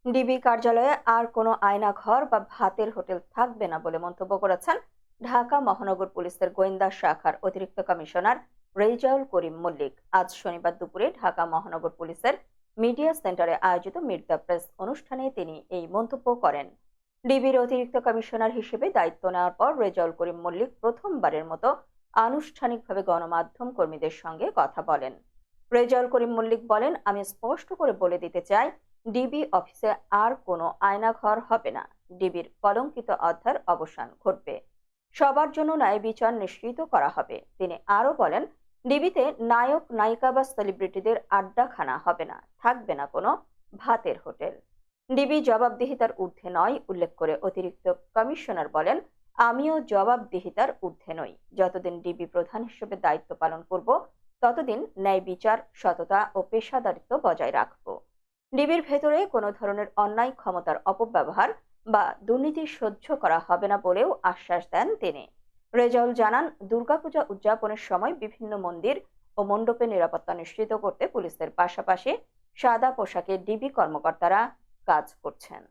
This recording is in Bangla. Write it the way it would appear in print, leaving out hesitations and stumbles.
ডিবি কার্যালয়ে আর কোনো আয়নাঘর বা ভাতের হোটেল থাকবে না বলে মন্তব্য করেছেন ঢাকা মহানগর পুলিশের গোয়েন্দা শাখার অতিরিক্ত কমিশনার রেজাউল করিম মল্লিক। আজ শনিবার দুপুরে ঢাকা মহানগর পুলিশের মিডিয়া সেন্টারে আয়োজিত মিট দ্য প্রেস অনুষ্ঠানে তিনি এই মন্তব্য করেন। ডিবির অতিরিক্ত কমিশনার হিসেবে দায়িত্ব নেওয়ার পর রেজাউল করিম মল্লিক প্রথমবারের মতো আনুষ্ঠানিকভাবে গণমাধ্যম কর্মীদের সঙ্গে কথা বলেন। রেজাউল করিম মল্লিক বলেন, আমি স্পষ্ট করে বলে দিতে চাই, ডিবি অফিসে আর কোনো আয়নাঘর হবে না। ডিবির কলঙ্কিত অধ্যায়ের অবসান ঘটবে। সবার জন্য ন্যায় বিচার নিশ্চিত করা হবে। তিনি আরো বলেন, ডিবিতে নায়ক নায়িকা বা সেলিব্রিটিদের আড্ডাখানা হবে না, থাকবে না কোনো ভাতের হোটেল। ডিবি জবাবদিহিতার ঊর্ধ্বে নয় উল্লেখ করে অতিরিক্ত কমিশনার বলেন, আমিও জবাবদিহিতার ঊর্ধ্বে নই। যতদিন ডিবি প্রধান হিসেবে দায়িত্ব পালন করব, ততদিন ন্যায় বিচার, সততা ও পেশাদারিত্ব বজায় রাখব। ডিবির ভেতরে কোনো ধরনের অন্যায়, ক্ষমতার অপব্যবহার বা দুর্নীতি সহ্য করা হবে না বলেও আশ্বাস দেন তিনি। রেজাউল জানান, দুর্গাপূজা উদযাপনের সময় বিভিন্ন মন্দির ও মণ্ডপে নিরাপত্তা নিশ্চিত করতে পুলিশের পাশাপাশি সাদা পোশাকে ডিবি কর্মকর্তারা কাজ করছেন।